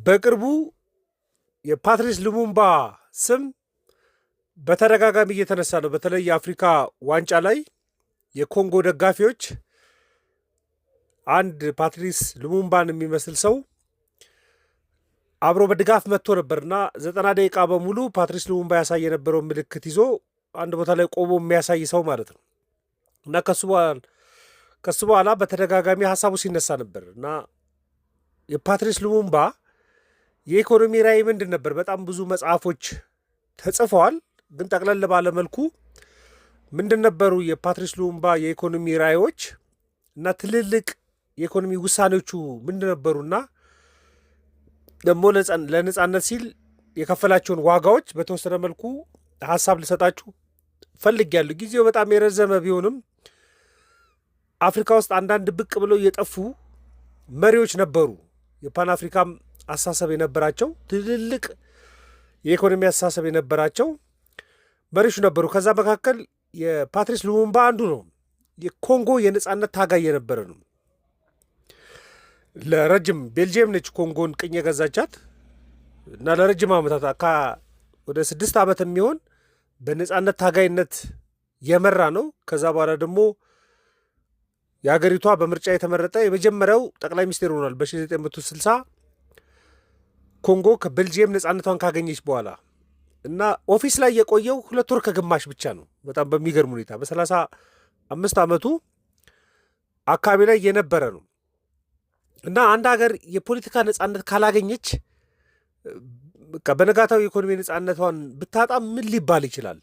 በቅርቡ የፓትሪስ ሉሙምባ ስም በተደጋጋሚ እየተነሳ ነው። በተለይ የአፍሪካ ዋንጫ ላይ የኮንጎ ደጋፊዎች አንድ ፓትሪስ ሉሙምባን የሚመስል ሰው አብሮ በድጋፍ መጥቶ ነበርና 90 ደቂቃ በሙሉ ፓትሪስ ሉሙምባ ያሳይ የነበረው ምልክት ይዞ አንድ ቦታ ላይ ቆሞ የሚያሳይ ሰው ማለት ነው እና ከሱ በኋላ በተደጋጋሚ ሀሳቡ ሲነሳ ነበር እና የፓትሪስ ሉሙምባ የኢኮኖሚ ራዕይ ምንድን ነበር? በጣም ብዙ መጽሐፎች ተጽፈዋል። ግን ጠቅለል ባለ መልኩ ምንድን ነበሩ የፓትሪስ ሉሙምባ የኢኮኖሚ ራዕዮች እና ትልልቅ የኢኮኖሚ ውሳኔዎቹ ምንድን ነበሩና ደግሞ ለነጻነት ሲል የከፈላቸውን ዋጋዎች በተወሰነ መልኩ ሀሳብ ልሰጣችሁ ፈልጌያለሁ። ጊዜው በጣም የረዘመ ቢሆንም አፍሪካ ውስጥ አንዳንድ ብቅ ብለው የጠፉ መሪዎች ነበሩ። የፓን አፍሪካም አስተሳሰብ የነበራቸው ትልልቅ የኢኮኖሚ አስተሳሰብ የነበራቸው መሪዎች ነበሩ። ከዛ መካከል የፓትሪስ ሉሙምባ አንዱ ነው። የኮንጎ የነጻነት ታጋይ የነበረ ነው። ለረጅም ቤልጅየም ነች ኮንጎን ቅኝ የገዛቻት እና ለረጅም ዓመታት ወደ 6 ዓመት የሚሆን በነጻነት ታጋይነት የመራ ነው። ከዛ በኋላ ደግሞ የሀገሪቷ በምርጫ የተመረጠ የመጀመሪያው ጠቅላይ ሚኒስቴር ሆኗል በ1960 ኮንጎ ከቤልጅየም ነጻነቷን ካገኘች በኋላ እና ኦፊስ ላይ የቆየው 2 ወር ከግማሽ ብቻ ነው። በጣም በሚገርም ሁኔታ በ35 ዓመቱ አካባቢ ላይ የነበረ ነው እና አንድ ሀገር የፖለቲካ ነጻነት ካላገኘች በቃ በነጋታው የኢኮኖሚ ነጻነቷን ብታጣ ምን ሊባል ይችላል?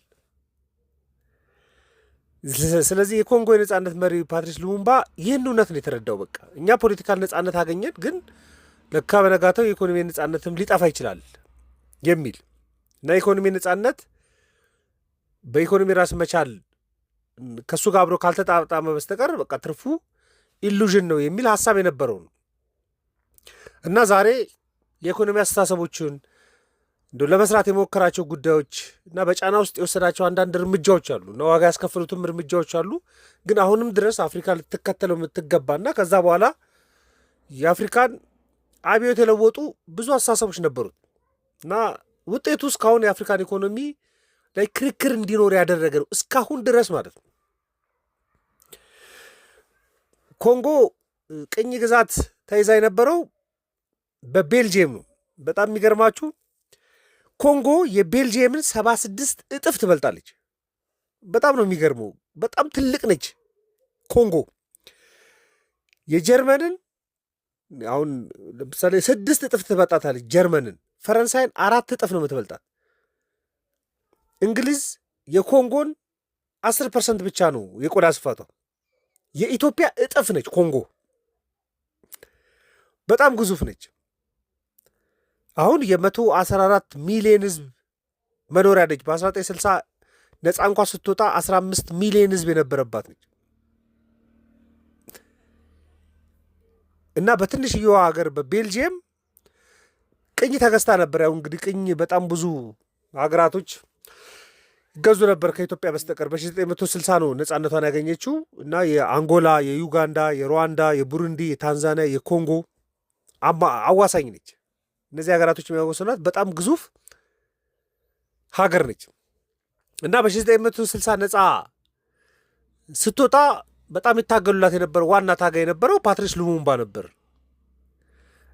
ስለዚህ የኮንጎ የነጻነት መሪ ፓትሪስ ሉሙምባ ይህን እውነት ነው የተረዳው። በቃ እኛ ፖለቲካል ነጻነት አገኘን፣ ግን ለካ በነጋታው የኢኮኖሚ ነጻነትም ሊጠፋ ይችላል የሚል እና የኢኮኖሚ ነጻነት በኢኮኖሚ ራስ መቻል ከእሱ ጋር አብሮ ካልተጣጣመ በስተቀር በቃ ትርፉ ኢሉዥን ነው የሚል ሀሳብ የነበረው ነው እና ዛሬ የኢኮኖሚ አስተሳሰቦችን ለመስራት የሞከራቸው ጉዳዮች እና በጫና ውስጥ የወሰዳቸው አንዳንድ እርምጃዎች አሉ እና ዋጋ ያስከፍሉትም እርምጃዎች አሉ። ግን አሁንም ድረስ አፍሪካ ልትከተለው የምትገባና ከዛ በኋላ የአፍሪካን አብዮት የለወጡ ብዙ አስተሳሰቦች ነበሩት እና ውጤቱ እስካሁን የአፍሪካን ኢኮኖሚ ላይ ክርክር እንዲኖር ያደረገ ነው እስካሁን ድረስ ማለት ነው። ኮንጎ ቅኝ ግዛት ተይዛ የነበረው በቤልጅየም ነው። በጣም የሚገርማችሁ ኮንጎ የቤልጅየምን 76 እጥፍ ትበልጣለች። በጣም ነው የሚገርመው። በጣም ትልቅ ነች ኮንጎ። የጀርመንን አሁን ለምሳሌ 6 እጥፍ ትበልጣታለች ጀርመንን። ፈረንሳይን 4 እጥፍ ነው የምትበልጣት። እንግሊዝ የኮንጎን 10% ብቻ ነው የቆዳ ስፋቷ። የኢትዮጵያ እጥፍ ነች ኮንጎ። በጣም ግዙፍ ነች። አሁን የ114 ሚሊዮን ህዝብ መኖሪያ ነች። በ1960 ነፃ እንኳ ስትወጣ 15 ሚሊዮን ህዝብ የነበረባት ነች እና በትንሽየዋ ሀገር በቤልጅየም ቅኝ ተገዝታ ነበር። ያው እንግዲህ ቅኝ በጣም ብዙ ሀገራቶች ይገዙ ነበር ከኢትዮጵያ በስተቀር። በ1960 ነው ነፃነቷን ያገኘችው እና የአንጎላ፣ የዩጋንዳ፣ የሩዋንዳ፣ የቡሩንዲ፣ የታንዛኒያ፣ የኮንጎ አዋሳኝ ነች። እነዚህ ሀገራቶች የሚያወሰኗት በጣም ግዙፍ ሀገር ነች እና በ1960 ነፃ ስትወጣ በጣም ይታገሉላት የነበረው ዋና ታጋይ የነበረው ፓትሪስ ሉሙምባ ነበር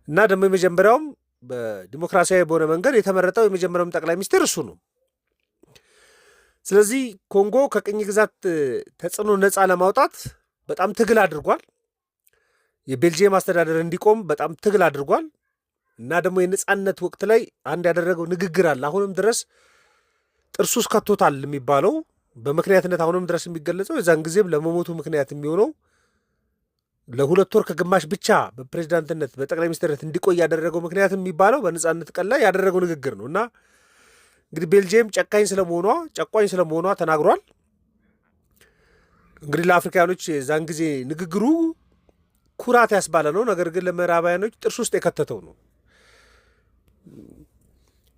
እና ደግሞ የመጀመሪያውም በዲሞክራሲያዊ በሆነ መንገድ የተመረጠው የመጀመሪያውም ጠቅላይ ሚኒስትር እሱ ነው። ስለዚህ ኮንጎ ከቅኝ ግዛት ተጽዕኖ ነፃ ለማውጣት በጣም ትግል አድርጓል። የቤልጅየም አስተዳደር እንዲቆም በጣም ትግል አድርጓል እና ደግሞ የነጻነት ወቅት ላይ አንድ ያደረገው ንግግር አለ። አሁንም ድረስ ጥርሱ ውስጥ ከቶታል የሚባለው በምክንያትነት አሁንም ድረስ የሚገለጸው የዛን ጊዜም ለመሞቱ ምክንያት የሚሆነው ለ2 ወር ከግማሽ ብቻ በፕሬዚዳንትነት በጠቅላይ ሚኒስትርነት እንዲቆይ ያደረገው ምክንያት የሚባለው በነጻነት ቀን ላይ ያደረገው ንግግር ነው እና እንግዲህ ቤልጅየም ጨቋኝ ስለመሆኗ ተናግሯል። እንግዲህ ለአፍሪካኖች የዛን ጊዜ ንግግሩ ኩራት ያስባለ ነው። ነገር ግን ለምዕራባውያኖች ጥርስ ውስጥ የከተተው ነው።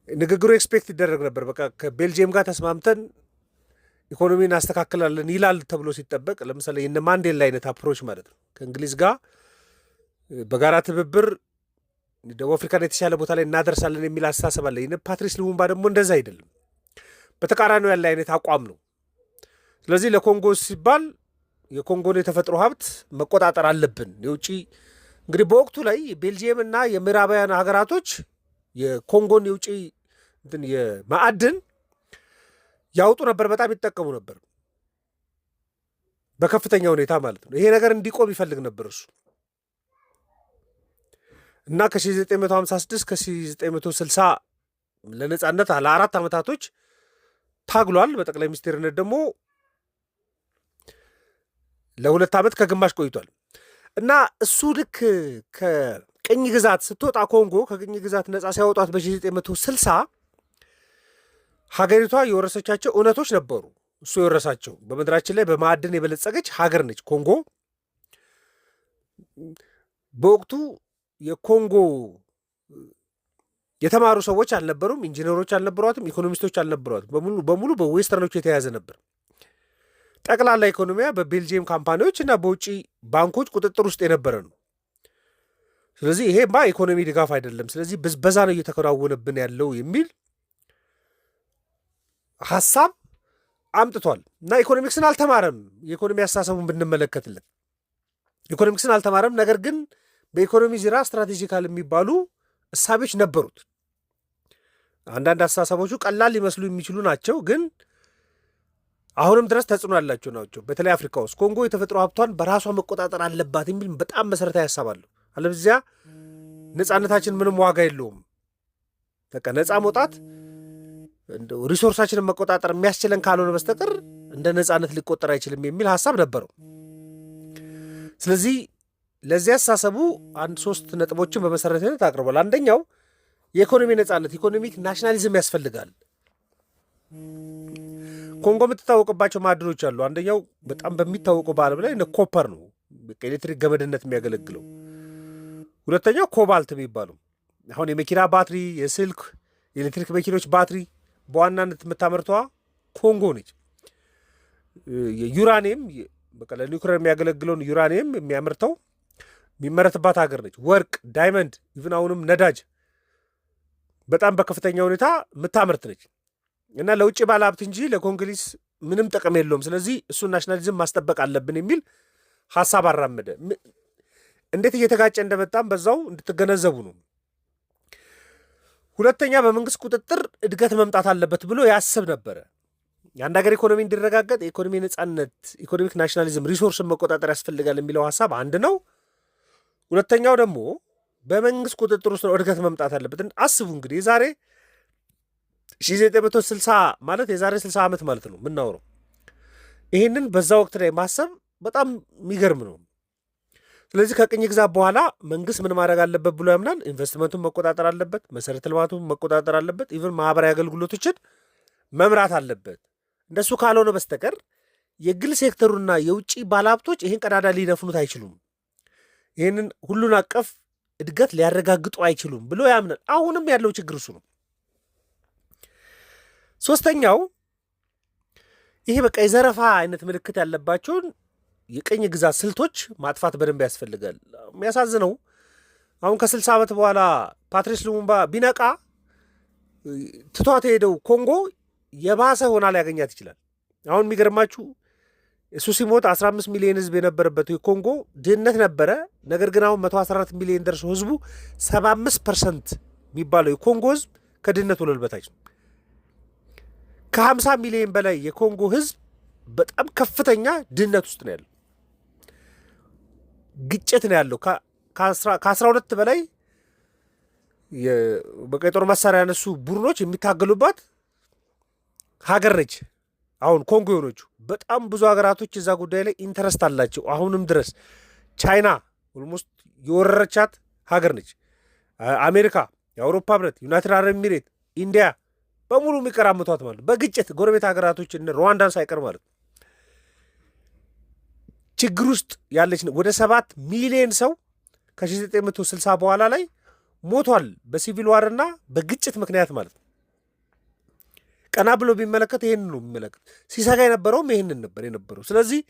ንግግሩ ኤክስፔክት ይደረግ ነበር። በቃ ከቤልጅየም ጋር ተስማምተን ኢኮኖሚን አስተካክላለን ይላል ተብሎ ሲጠበቅ፣ ለምሳሌ የነ ማንዴላ አይነት አፕሮች ማለት ነው። ከእንግሊዝ ጋር በጋራ ትብብር ደቡብ አፍሪካን የተሻለ ቦታ ላይ እናደርሳለን የሚል አስተሳሰብ አለ። ፓትሪስ ሉሙምባ ደግሞ እንደዛ አይደለም፣ በተቃራኒው ያለ አይነት አቋም ነው። ስለዚህ ለኮንጎ ሲባል የኮንጎን የተፈጥሮ ሀብት መቆጣጠር አለብን። የውጭ እንግዲህ በወቅቱ ላይ ቤልጂየም እና የምዕራባውያን ሀገራቶች የኮንጎን የውጭ የማዕድን ያውጡ ነበር፣ በጣም ይጠቀሙ ነበር በከፍተኛ ሁኔታ ማለት ነው። ይሄ ነገር እንዲቆም ይፈልግ ነበር እሱ እና ከ1956 ከ1960 ለነጻነት ለ4 ዓመታቶች ታግሏል። በጠቅላይ ሚኒስትርነት ደግሞ ለ2 ዓመት ከግማሽ ቆይቷል። እና እሱ ልክ ከቅኝ ግዛት ስትወጣ ኮንጎ ከቅኝ ግዛት ነጻ ሲያወጧት በ1960 ሀገሪቷ የወረሰቻቸው እውነቶች ነበሩ። እሱ የወረሳቸው በምድራችን ላይ በማዕድን የበለጸገች ሀገር ነች ኮንጎ። በወቅቱ የኮንጎ የተማሩ ሰዎች አልነበሩም፣ ኢንጂነሮች አልነበሯትም፣ ኢኮኖሚስቶች አልነበሯትም። በሙሉ በዌስተርኖች የተያዘ ነበር። ጠቅላላ ኢኮኖሚያ በቤልጂየም ካምፓኒዎች እና በውጭ ባንኮች ቁጥጥር ውስጥ የነበረ ነው። ስለዚህ ይሄማ ኢኮኖሚ ድጋፍ አይደለም፣ ስለዚህ ብዝበዛ ነው እየተከናወነብን ያለው የሚል ሀሳብ አምጥቷል። እና ኢኮኖሚክስን አልተማረም። የኢኮኖሚ አስተሳሰቡን ብንመለከትለት ኢኮኖሚክስን አልተማረም። ነገር ግን በኢኮኖሚ ዙሪያ ስትራቴጂካል የሚባሉ እሳቤዎች ነበሩት። አንዳንድ አስተሳሰቦቹ ቀላል ሊመስሉ የሚችሉ ናቸው፣ ግን አሁንም ድረስ ተጽዕኖ ያላቸው ናቸው። በተለይ አፍሪካ ውስጥ ኮንጎ የተፈጥሮ ሀብቷን በራሷ መቆጣጠር አለባት የሚል በጣም መሰረታዊ ያሳባለሁ። አለበለዚያ ነፃነታችን ምንም ዋጋ የለውም። በቃ ነፃ መውጣት ሪሶርሳችንን መቆጣጠር የሚያስችለን ካልሆነ በስተቀር እንደ ነፃነት ሊቆጠር አይችልም የሚል ሀሳብ ነበረው። ስለዚህ ለዚህ አስተሳሰቡ 3 ነጥቦችን በመሰረታዊነት አቅርቧል። አንደኛው የኢኮኖሚ ነፃነት፣ ኢኮኖሚክ ናሽናሊዝም ያስፈልጋል። ኮንጎ የምትታወቅባቸው ማዕድኖች አሉ። አንደኛው በጣም በሚታወቀው በዓለም ላይ እንደ ኮፐር ነው፣ ኤሌክትሪክ ገመድነት የሚያገለግለው። ሁለተኛው ኮባልት የሚባለው አሁን የመኪና ባትሪ፣ የስልክ የኤሌክትሪክ መኪኖች ባትሪ በዋናነት የምታመርቷ ኮንጎ ነች። ዩራኒየም በቃ ለኒውክሌር የሚያገለግለውን ዩራኒየም የሚመረትባት ሀገር ነች። ወርቅ፣ ዳይመንድ፣ ኢቭን አሁንም ነዳጅ በጣም በከፍተኛ ሁኔታ የምታመርት ነች እና ለውጭ ባለሀብት እንጂ ለኮንግሊስ ምንም ጥቅም የለውም። ስለዚህ እሱን ናሽናሊዝም ማስጠበቅ አለብን የሚል ሀሳብ አራመደ። እንዴት እየተጋጨ እንደመጣም በዛው እንድትገነዘቡ ነው። ሁለተኛ በመንግስት ቁጥጥር እድገት መምጣት አለበት ብሎ ያስብ ነበረ። የአንድ ሀገር ኢኮኖሚ እንዲረጋገጥ የኢኮኖሚ ነፃነት፣ ኢኮኖሚክ ናሽናሊዝም፣ ሪሶርስን መቆጣጠር ያስፈልጋል የሚለው ሀሳብ አንድ ነው። ሁለተኛው ደግሞ በመንግስት ቁጥጥር ውስጥ ነው እድገት መምጣት አለበት። አስቡ እንግዲህ የዛሬ 1960 ማለት የዛሬ 60 ዓመት ማለት ነው የምናወረው። ይህንን በዛ ወቅት ላይ ማሰብ በጣም የሚገርም ነው። ስለዚህ ከቅኝ ግዛት በኋላ መንግስት ምን ማድረግ አለበት ብሎ ያምናል? ኢንቨስትመንቱን መቆጣጠር አለበት፣ መሰረተ ልማቱን መቆጣጠር አለበት፣ ኢቨን ማህበራዊ አገልግሎቶችን መምራት አለበት። እንደሱ ካልሆነ በስተቀር የግል ሴክተሩና የውጭ ባለሀብቶች ይህን ቀዳዳ ሊደፍኑት አይችሉም፣ ይህንን ሁሉን አቀፍ እድገት ሊያረጋግጡ አይችሉም ብሎ ያምናል። አሁንም ያለው ችግር እሱ ነው። ሶስተኛው ይሄ በቃ የዘረፋ አይነት ምልክት ያለባቸውን የቀኝ ግዛት ስልቶች ማጥፋት በደንብ ያስፈልጋል። የሚያሳዝነው አሁን ከ60 ዓመት በኋላ ፓትሪስ ሉሙምባ ቢነቃ ትቷት የሄደው ኮንጎ የባሰ ሆና ሊያገኛት ይችላል። አሁን የሚገርማችሁ እሱ ሲሞት 15 ሚሊዮን ህዝብ የነበረበት የኮንጎ ድህነት ነበረ። ነገር ግን አሁን 114 ሚሊዮን ደርሶ ህዝቡ 75% የሚባለው የኮንጎ ህዝብ ከድህነት ወለል በታች ነው። ከ50 ሚሊዮን በላይ የኮንጎ ህዝብ በጣም ከፍተኛ ድህነት ውስጥ ነው ያለው። ግጭት ነው ያለው። ከ12 በላይ በቀይ ጦር መሳሪያ ያነሱ ቡድኖች የሚታገሉባት ሀገር ነች አሁን ኮንጎ የሆነችው። በጣም ብዙ ሀገራቶች እዛ ጉዳይ ላይ ኢንተረስት አላቸው። አሁንም ድረስ ቻይና ኦልሞስት የወረረቻት ሀገር ነች። አሜሪካ፣ የአውሮፓ ህብረት፣ ዩናይትድ አረብ ኤሚሬት፣ ኢንዲያ በሙሉ የሚቀራምቷት ማለት በግጭት ጎረቤት ሀገራቶች ሩዋንዳን ሳይቀር ማለት ችግር ውስጥ ያለች ነው። ወደ 7 ሚሊዮን ሰው ከ1960 በኋላ ላይ ሞቷል በሲቪል ዋርና በግጭት ምክንያት ማለት ነው። ቀና ብሎ ቢመለከት ይህንን ነው የሚመለከት። ሲሰጋ የነበረውም ይህንን ነበር የነበረው። ስለዚህ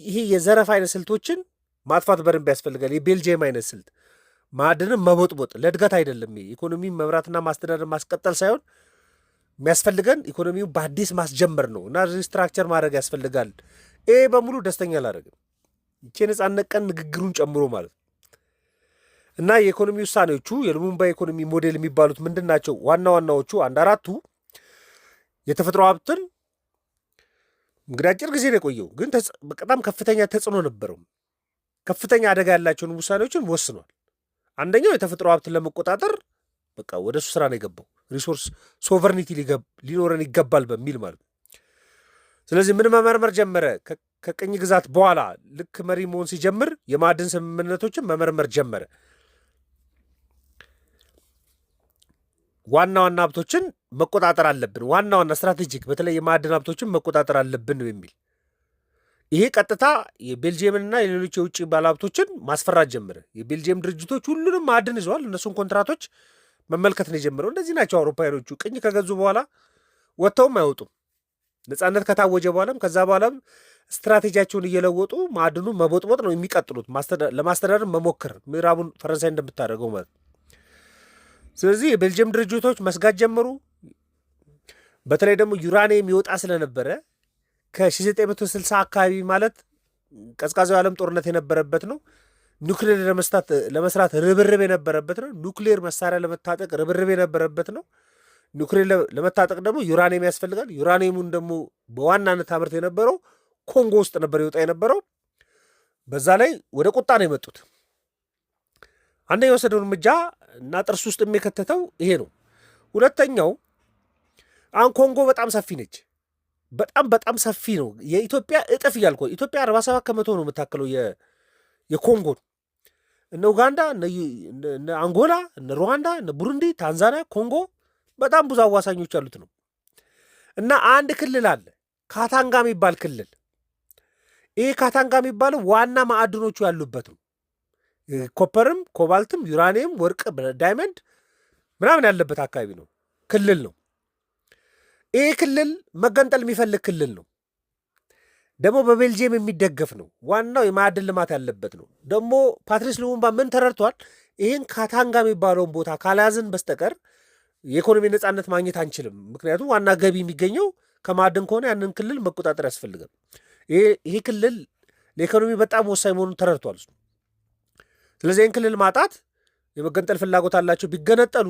ይሄ የዘረፍ አይነት ስልቶችን ማጥፋት በደንብ ያስፈልጋል። የቤልጅየም አይነት ስልት ማዕድንም መቦጥቦጥ ለእድገት አይደለም። ኢኮኖሚ መምራትና ማስተዳደር ማስቀጠል ሳይሆን የሚያስፈልገን ኢኮኖሚው በአዲስ ማስጀመር ነው እና ሪስትራክቸር ማድረግ ያስፈልጋል። ይሄ በሙሉ ደስተኛ አላደረግም። ይቺ የነጻነት ቀን ንግግሩን ጨምሮ ማለት ነው። እና የኢኮኖሚ ውሳኔዎቹ የሉሙምባ ኢኮኖሚ ሞዴል የሚባሉት ምንድን ናቸው? ዋና ዋናዎቹ አንድ አራቱ የተፈጥሮ ሀብትን እንግዲህ አጭር ጊዜ ነው የቆየው፣ ግን በጣም ከፍተኛ ተጽዕኖ ነበረው። ከፍተኛ አደጋ ያላቸውን ውሳኔዎችን ወስኗል። አንደኛው የተፈጥሮ ሀብትን ለመቆጣጠር በቃ ወደ እሱ ስራ ነው የገባው። ሪሶርስ ሶቨርኒቲ ሊኖረን ይገባል በሚል ማለት ነው። ስለዚህ ምን መመርመር ጀመረ? ከቅኝ ግዛት በኋላ ልክ መሪ መሆን ሲጀምር የማዕድን ስምምነቶችን መመርመር ጀመረ። ዋና ዋና ሀብቶችን መቆጣጠር አለብን፣ ዋና ዋና ስትራቴጂክ በተለይ የማዕድን ሀብቶችን መቆጣጠር አለብን የሚል ይሄ ቀጥታ የቤልጅየምንና የሌሎች የውጭ ባለሀብቶችን ማስፈራት ጀመረ። የቤልጅየም ድርጅቶች ሁሉንም ማዕድን ይዘዋል። እነሱን ኮንትራቶች መመልከት ነው የጀመረው። እንደዚህ ናቸው አውሮፓውያኖቹ። ቅኝ ከገዙ በኋላ ወጥተውም አይወጡም። ነጻነት ከታወጀ በኋላም ከዛ በኋላም ስትራቴጂያቸውን እየለወጡ ማዕድኑ መቦጥቦጥ ነው የሚቀጥሉት፣ ለማስተዳደር መሞከር፣ ምዕራቡን ፈረንሳይ እንደምታደርገው ማለት። ስለዚህ የቤልጅየም ድርጅቶች መስጋት ጀመሩ። በተለይ ደግሞ ዩራኒየም ይወጣ ስለነበረ ከ1960 አካባቢ ማለት ቀዝቃዛው የዓለም ጦርነት የነበረበት ነው። ኒውክሌር ለመስራት ርብርብ የነበረበት ነው። ኒውክሌር መሳሪያ ለመታጠቅ ርብርብ የነበረበት ነው። ኒውክሌር ለመታጠቅ ደግሞ ዩራኒየም ያስፈልጋል። ዩራኒየሙን ደግሞ በዋናነት አምርት የነበረው ኮንጎ ውስጥ ነበር ይወጣ የነበረው። በዛ ላይ ወደ ቁጣ ነው የመጡት። አንደኛው የወሰደው እርምጃ እና ጥርስ ውስጥ የሚከተተው ይሄ ነው። ሁለተኛው አሁን ኮንጎ በጣም ሰፊ ነች። በጣም ሰፊ ነው። የኢትዮጵያ እጥፍ እያልኩ ኢትዮጵያ 47 ከመቶ ነው የምታክለው የኮንጎን። እነ ኡጋንዳ፣ እነ አንጎላ፣ እነ ሩዋንዳ፣ እነ ቡሩንዲ፣ ታንዛኒያ፣ ኮንጎ በጣም ብዙ አዋሳኞች ያሉት ነው። እና አንድ ክልል አለ ካታንጋ የሚባል ክልል። ይህ ካታንጋ የሚባለው ዋና ማዕድኖቹ ያሉበት ነው። ኮፐርም፣ ኮባልትም፣ ዩራኒየም፣ ወርቅ፣ ዳይመንድ ምናምን ያለበት አካባቢ ነው፣ ክልል ነው። ይህ ክልል መገንጠል የሚፈልግ ክልል ነው። ደግሞ በቤልጅየም የሚደገፍ ነው። ዋናው የማዕድን ልማት ያለበት ነው። ደግሞ ፓትሪስ ሉሙምባ ምን ተረድቷል? ይህን ካታንጋ የሚባለውን ቦታ ካልያዝን በስተቀር የኢኮኖሚ ነፃነት ማግኘት አንችልም። ምክንያቱም ዋና ገቢ የሚገኘው ከማዕድን ከሆነ ያንን ክልል መቆጣጠር ያስፈልጋል። ይሄ ክልል ለኢኮኖሚ በጣም ወሳኝ መሆኑን ተረድቷል። ስለዚህ ይህን ክልል ማጣት የመገንጠል ፍላጎት አላቸው። ቢገነጠሉ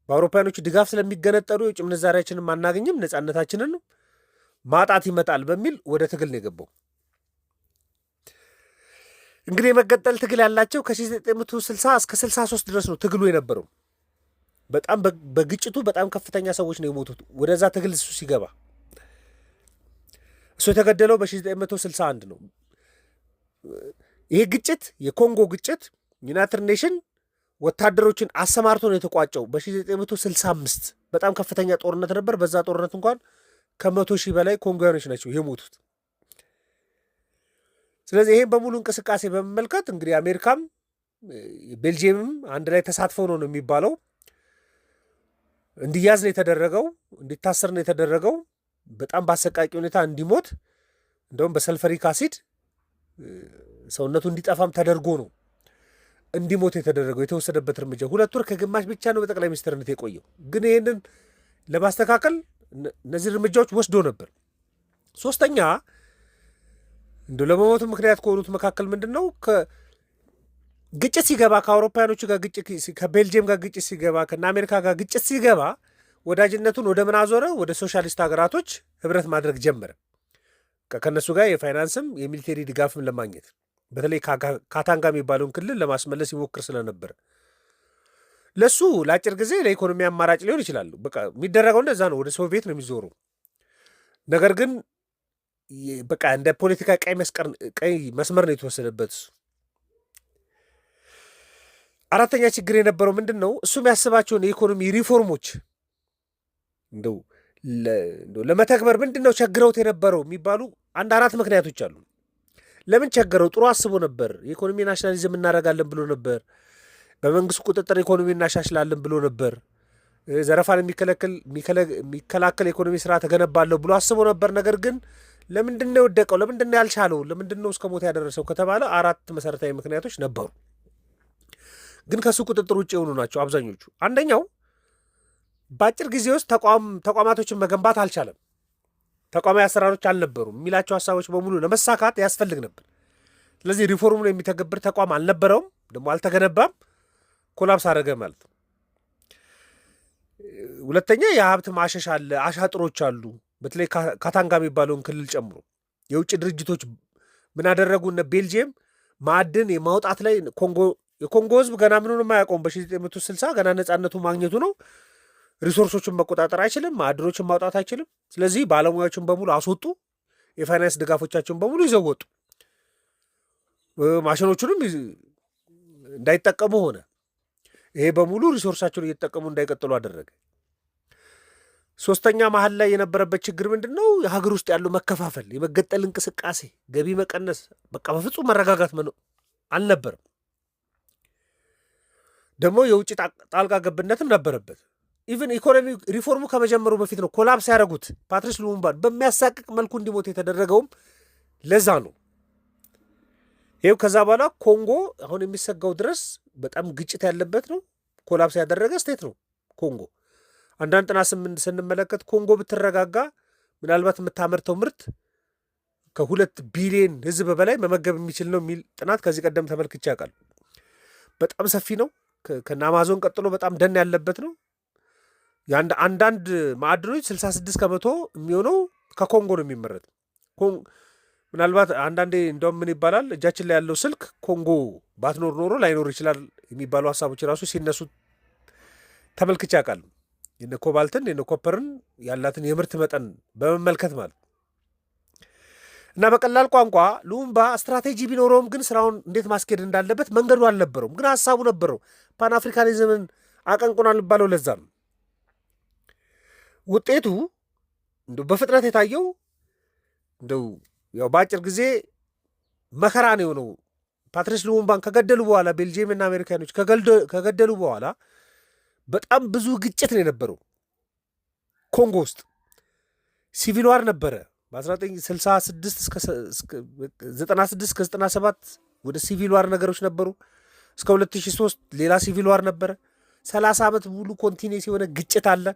በአውሮፓውያኖቹ ድጋፍ ስለሚገነጠሉ የውጭ ምንዛሪያችንን አናገኝም፣ ነፃነታችንን ማጣት ይመጣል በሚል ወደ ትግል ነው የገባው። እንግዲህ የመገንጠል ትግል ያላቸው ከ1960 እስከ 63 ድረስ ነው ትግሉ የነበረው። በጣም በግጭቱ በጣም ከፍተኛ ሰዎች ነው የሞቱት። ወደዛ ትግል እሱ ሲገባ እሱ የተገደለው በ1961 ነው። ይሄ ግጭት የኮንጎ ግጭት ዩናይትድ ኔሽን ወታደሮችን አሰማርቶ ነው የተቋጨው በ1965። በጣም ከፍተኛ ጦርነት ነበር። በዛ ጦርነት እንኳን ከ100,000 በላይ ኮንጎያኖች ናቸው የሞቱት። ስለዚህ ይሄን በሙሉ እንቅስቃሴ በመመልከት እንግዲህ አሜሪካም ቤልጅየምም አንድ ላይ ተሳትፈው ነው የሚባለው እንዲያዝ ነው የተደረገው፣ እንዲታሰር ነው የተደረገው። በጣም በአሰቃቂ ሁኔታ እንዲሞት እንደውም በሰልፈሪክ አሲድ ሰውነቱ እንዲጠፋም ተደርጎ ነው እንዲሞት የተደረገው። የተወሰደበት እርምጃ 2 ወር ከግማሽ ብቻ ነው በጠቅላይ ሚኒስትርነት የቆየው። ግን ይህንን ለማስተካከል እነዚህ እርምጃዎች ወስዶ ነበር። ሶስተኛ እንደ ለመሞቱ ምክንያት ከሆኑት መካከል ምንድን ነው? ግጭት ሲገባ ከአውሮፓውያኖቹ ጋር ግጭት፣ ከቤልጅየም ጋር ግጭት ሲገባ፣ ከእነ አሜሪካ ጋር ግጭት ሲገባ ወዳጅነቱን ወደ ምን አዞረ? ወደ ሶሻሊስት ሀገራቶች ህብረት ማድረግ ጀመረ። ከእነሱ ጋር የፋይናንስም የሚሊቴሪ ድጋፍም ለማግኘት በተለይ ካታንጋ የሚባለውን ክልል ለማስመለስ ይሞክር ስለነበር ለሱ ለአጭር ጊዜ ለኢኮኖሚ አማራጭ ሊሆን ይችላሉ። በቃ የሚደረገው እንደዛ ነው። ወደ ሶቪየት ነው የሚዞሩ። ነገር ግን በቃ እንደ ፖለቲካ ቀይ መስመር ነው የተወሰደበት። አራተኛ ችግር የነበረው ምንድን ነው? እሱ የሚያስባቸውን የኢኮኖሚ ሪፎርሞች እንደው ለመተግበር ምንድን ነው ቸግረውት የነበረው የሚባሉ 1-4 ምክንያቶች አሉ። ለምን ቸገረው? ጥሩ አስቦ ነበር። የኢኮኖሚ ናሽናሊዝም እናደርጋለን ብሎ ነበር። በመንግስት ቁጥጥር ኢኮኖሚ እናሻሽላለን ብሎ ነበር። ዘረፋን የሚከላከል የኢኮኖሚ ስራ ተገነባለሁ ብሎ አስቦ ነበር። ነገር ግን ለምንድን ነው የወደቀው? ለምንድን ነው ያልቻለው? ለምንድን ነው እስከ ሞት ያደረሰው ከተባለ 4 መሰረታዊ ምክንያቶች ነበሩ። ግን ከሱ ቁጥጥር ውጭ የሆኑ ናቸው አብዛኞቹ። አንደኛው በአጭር ጊዜ ውስጥ ተቋማቶችን መገንባት አልቻለም። ተቋማዊ አሰራሮች አልነበሩም። የሚላቸው ሀሳቦች በሙሉ ለመሳካት ያስፈልግ ነበር። ስለዚህ ሪፎርሙን የሚተገብር ተቋም አልነበረውም፣ ደግሞ አልተገነባም። ኮላፕስ አደረገ ማለት ነው። ሁለተኛ የሀብት ማሸሽ አለ፣ አሻጥሮች አሉ። በተለይ ካታንጋ የሚባለውን ክልል ጨምሮ የውጭ ድርጅቶች ምን አደረጉ? እነ ቤልጅየም ማዕድን የማውጣት ላይ የኮንጎ ህዝብ ገና ምኑን የማያውቀውም በ1960 ገና ነፃነቱ ማግኘቱ ነው። ሪሶርሶችን መቆጣጠር አይችልም፣ ማዕድኖችን ማውጣት አይችልም። ስለዚህ ባለሙያዎችን በሙሉ አስወጡ፣ የፋይናንስ ድጋፎቻቸውን በሙሉ ይዘወጡ፣ ማሽኖቹንም እንዳይጠቀሙ ሆነ። ይሄ በሙሉ ሪሶርሳቸውን እየተጠቀሙ እንዳይቀጥሉ አደረገ። ሶስተኛ መሀል ላይ የነበረበት ችግር ምንድን ነው? የሀገር ውስጥ ያለው መከፋፈል፣ የመገጠል እንቅስቃሴ፣ ገቢ መቀነስ፣ በቃ በፍጹም መረጋጋት አልነበርም። ደግሞ የውጭ ጣልቃ ገብነትም ነበረበት። ኢቨን ኢኮኖሚ ሪፎርሙ ከመጀመሩ በፊት ነው ኮላፕስ ያደረጉት። ፓትሪስ ሉሙምባን በሚያሳቅቅ መልኩ እንዲሞት የተደረገውም ለዛ ነው። ይኸው ከዛ በኋላ ኮንጎ አሁን የሚሰጋው ድረስ በጣም ግጭት ያለበት ነው። ኮላፕስ ያደረገ ስቴት ነው ኮንጎ። አንዳንድ ጥናት ስንመለከት ኮንጎ ብትረጋጋ ምናልባት የምታመርተው ምርት ከ2 ቢሊዮን ህዝብ በላይ መመገብ የሚችል ነው የሚል ጥናት ከዚህ ቀደም ተመልክቼ ያውቃል። በጣም ሰፊ ነው። ከነ አማዞን ቀጥሎ በጣም ደን ያለበት ነው። አንዳንድ ማዕድኖች 66 ከመቶ የሚሆነው ከኮንጎ ነው የሚመረት። ምናልባት አንዳንዴ እንደውም ምን ይባላል እጃችን ላይ ያለው ስልክ ኮንጎ ባትኖር ኖሮ ላይኖር ይችላል የሚባሉ ሀሳቦች ራሱ ሲነሱ ተመልክቼ ያውቃል። የነ ኮባልትን የነ ኮፐርን ያላትን የምርት መጠን በመመልከት ማለት እና በቀላል ቋንቋ ሉሙምባ ስትራቴጂ ቢኖረውም ግን ስራውን እንዴት ማስኬድ እንዳለበት መንገዱ አልነበረውም። ግን ሀሳቡ ነበረው። ፓን አፍሪካኒዝምን አቀንቁናል የሚባለው ለዛ ነው። ውጤቱ እንደው በፍጥነት የታየው እንደው ያው በአጭር ጊዜ መከራ ነው የሆነው። ፓትሪስ ሉሙምባን ከገደሉ በኋላ ቤልጅየም እና አሜሪካኖች ከገደሉ በኋላ በጣም ብዙ ግጭት ነው የነበረው ኮንጎ ውስጥ። ሲቪል ዋር ነበረ በ1966 እስከ 97 ወደ ሲቪል ዋር ነገሮች ነበሩ። እስከ 2003 ሌላ ሲቪል ዋር ነበረ። 30 ዓመት ሙሉ ኮንቲኒስ የሆነ ግጭት አለ።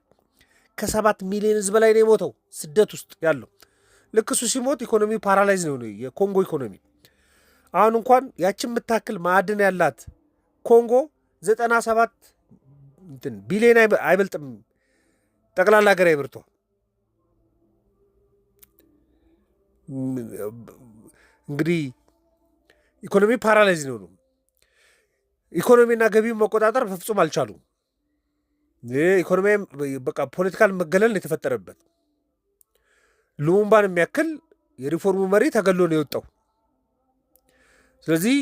ከ7 ሚሊዮን ህዝብ በላይ ነው የሞተው ስደት ውስጥ ያለው። ልክ እሱ ሲሞት ኢኮኖሚ ፓራላይዝ ነው የኮንጎ ኢኮኖሚ። አሁን እንኳን ያችን የምታክል ማዕድን ያላት ኮንጎ 97 ቢሊዮን አይበልጥም ጠቅላላ ሀገር አይብርቷ። እንግዲህ ኢኮኖሚ ፓራላይዝ ነው። ኢኮኖሚና ገቢውን መቆጣጠር በፍጹም አልቻሉም። ኢኮኖሚ በቃ ፖለቲካል መገለል ነው የተፈጠረበት። ሉሙምባን የሚያክል የሪፎርሙ መሪ ተገሎ ነው የወጣው። ስለዚህ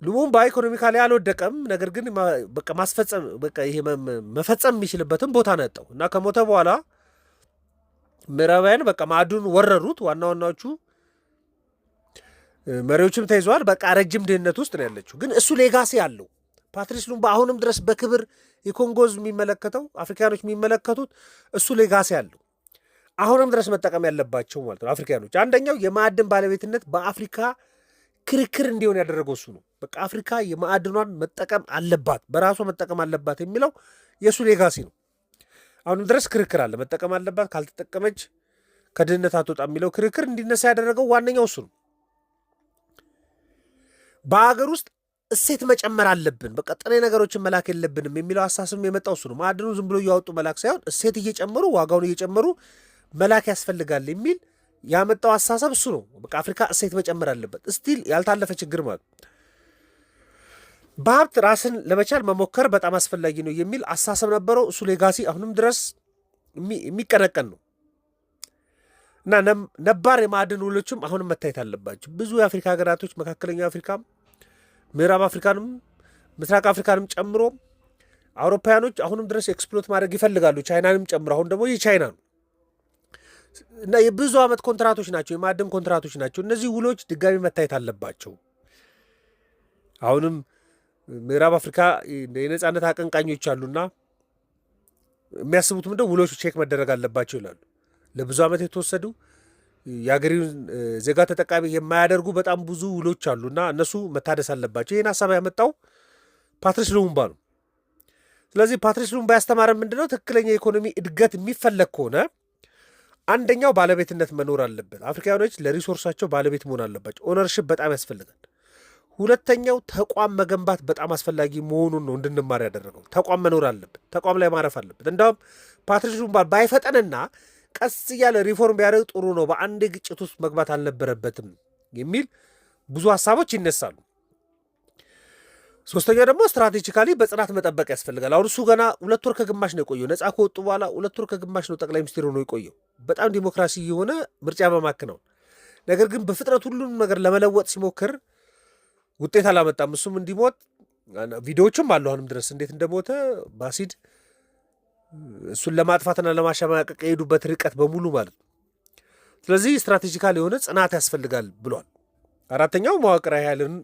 ሉሙምባ ኢኮኖሚካሊ አልወደቀም፣ ነገር ግን በቃ መፈጸም የሚችልበትን ቦታ ነው ያጣው እና ከሞተ በኋላ ምዕራባውያን በቃ ማዕዱን ወረሩት። ዋና ዋናዎቹ መሪዎችም ተይዘዋል። በቃ ረጅም ድህነት ውስጥ ነው ያለችው። ግን እሱ ሌጋሲ አለው። ፓትሪስ ሉሙምባ አሁንም ድረስ በክብር የኮንጎዝ የሚመለከተው አፍሪካኖች የሚመለከቱት እሱ ሌጋሲ አለው። አሁንም ድረስ መጠቀም ያለባቸው ማለት ነው አፍሪካኖች። አንደኛው የማዕድን ባለቤትነት በአፍሪካ ክርክር እንዲሆን ያደረገው እሱ ነው። በቃ አፍሪካ የማዕድኗን መጠቀም አለባት፣ በራሷ መጠቀም አለባት የሚለው የእሱ ሌጋሲ ነው። አሁንም ድረስ ክርክር አለ። መጠቀም አለባት፣ ካልተጠቀመች ከድህነት አትወጣ የሚለው ክርክር እንዲነሳ ያደረገው ዋነኛው እሱ ነው። በሀገር ውስጥ እሴት መጨመር አለብን፣ በቃ ጥሬ ነገሮችን መላክ የለብንም የሚለው አሳስብ የመጣው እሱ ነው። ማዕድኑ ዝም ብሎ እያወጡ መላክ ሳይሆን እሴት እየጨመሩ ዋጋውን እየጨመሩ መላክ ያስፈልጋል የሚል ያመጣው አሳሰብ እሱ ነው። በቃ አፍሪካ እሴት መጨመር አለበት። ስቲል ያልታለፈ ችግር ማለት በሀብት ራስን ለመቻል መሞከር በጣም አስፈላጊ ነው የሚል አሳሰብ ነበረው። እሱ ሌጋሲ አሁንም ድረስ የሚቀነቀን ነው እና ነባር የማዕድን ውሎችም አሁንም መታየት አለባቸው። ብዙ የአፍሪካ ሀገራቶች መካከለኛው አፍሪካም ምዕራብ አፍሪካንም ምስራቅ አፍሪካንም ጨምሮ አውሮፓውያኖች አሁንም ድረስ ኤክስፕሎት ማድረግ ይፈልጋሉ፣ ቻይናንም ጨምሮ። አሁን ደግሞ ይህ ቻይና ነው እና የብዙ ዓመት ኮንትራቶች ናቸው፣ የማዕድን ኮንትራቶች ናቸው። እነዚህ ውሎች ድጋሚ መታየት አለባቸው። አሁንም ምዕራብ አፍሪካ የነጻነት አቀንቃኞች አሉና የሚያስቡት ምንድነው ውሎቹ ቼክ መደረግ አለባቸው ይላሉ። ለብዙ ዓመት የተወሰዱ የአገሪውን ዜጋ ተጠቃሚ የማያደርጉ በጣም ብዙ ውሎች አሉና እነሱ መታደስ አለባቸው። ይህን ሀሳብ ያመጣው ፓትሪስ ሉሙምባ ነው። ስለዚህ ፓትሪስ ሉሙምባ ያስተማረን ምንድነው? ትክክለኛ የኢኮኖሚ እድገት የሚፈለግ ከሆነ አንደኛው ባለቤትነት መኖር አለበት። አፍሪካኖች ለሪሶርሳቸው ባለቤት መሆን አለባቸው። ኦነርሽፕ በጣም ያስፈልጋል። ሁለተኛው ተቋም መገንባት በጣም አስፈላጊ መሆኑን ነው እንድንማር ያደረገው። ተቋም መኖር አለበት። ተቋም ላይ ማረፍ አለበት። እንዳውም ፓትሪስ ሉሙምባ ባይፈጠንና ቀስ እያለ ሪፎርም ቢያደርግ ጥሩ ነው፣ በአንድ ግጭት ውስጥ መግባት አልነበረበትም የሚል ብዙ ሀሳቦች ይነሳሉ። ሶስተኛው ደግሞ ስትራቴጂካሊ በጽናት መጠበቅ ያስፈልጋል። አሁን እሱ ገና 2 ወር ከግማሽ ነው የቆየው። ነፃ ከወጡ በኋላ 2 ወር ከግማሽ ነው ጠቅላይ ሚኒስትር ሆኖ የቆየው። በጣም ዲሞክራሲ የሆነ ምርጫ በማከናወን ነገር ግን በፍጥነት ሁሉንም ነገር ለመለወጥ ሲሞክር ውጤት አላመጣም። እሱም እንዲሞት ቪዲዮዎችም አሉ አሁንም ድረስ እንዴት እንደሞተ በአሲድ እሱን ለማጥፋትና ለማሸማቀቅ የሄዱበት ርቀት በሙሉ ማለት ነው። ስለዚህ ስትራቴጂካል የሆነ ጽናት ያስፈልጋል ብሏል። አራተኛው መዋቅራዊ ኃይልን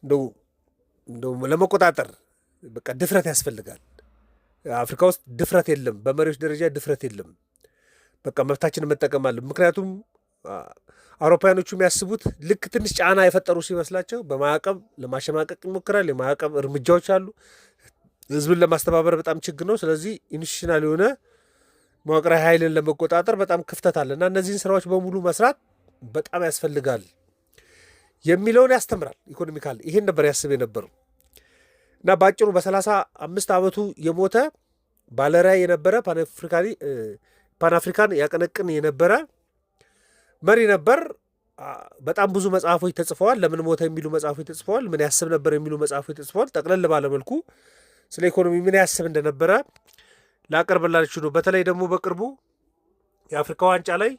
እንደው ለመቆጣጠር በቃ ድፍረት ያስፈልጋል። አፍሪካ ውስጥ ድፍረት የለም፣ በመሪዎች ደረጃ ድፍረት የለም። በቃ መብታችንን መጠቀም አለ። ምክንያቱም አውሮፓውያኖቹ የሚያስቡት ልክ ትንሽ ጫና የፈጠሩ ሲመስላቸው በማዕቀብ ለማሸማቀቅ ይሞክራል። የማዕቀብ እርምጃዎች አሉ። ህዝብን ለማስተባበር በጣም ችግር ነው። ስለዚህ ኢንስቲቱሽናል የሆነ መዋቅራዊ ኃይልን ለመቆጣጠር በጣም ክፍተት አለ እና እነዚህን ስራዎች በሙሉ መስራት በጣም ያስፈልጋል የሚለውን ያስተምራል። ኢኮኖሚካል ይሄን ነበር ያስብ የነበረው እና በአጭሩ በ35 ዓመቱ የሞተ ባለራዕይ የነበረ ፓንአፍሪካን ያቀነቅን የነበረ መሪ ነበር። በጣም ብዙ መጽሐፎች ተጽፈዋል። ለምን ሞተ የሚሉ መጽሐፎች ተጽፈዋል። ምን ያስብ ነበር የሚሉ መጽሐፎች ተጽፈዋል። ጠቅለል ባለመልኩ ስለ ኢኮኖሚ ምን ያስብ እንደነበረ ላቀርብላችሁ ነው። በተለይ ደግሞ በቅርቡ የአፍሪካ ዋንጫ ላይ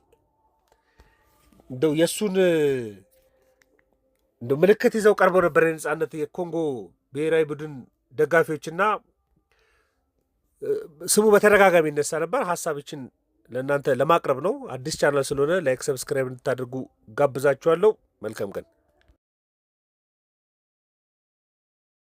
እንደው የእሱን እንደው ምልክት ይዘው ቀርበው ነበር የነጻነት የኮንጎ ብሔራዊ ቡድን ደጋፊዎችና ስሙ በተደጋጋሚ ይነሳ ነበር። ሀሳቦችን ለእናንተ ለማቅረብ ነው። አዲስ ቻናል ስለሆነ ላይክ፣ ሰብስክራይብ እንድታደርጉ ጋብዛችኋለሁ። መልካም ቀን።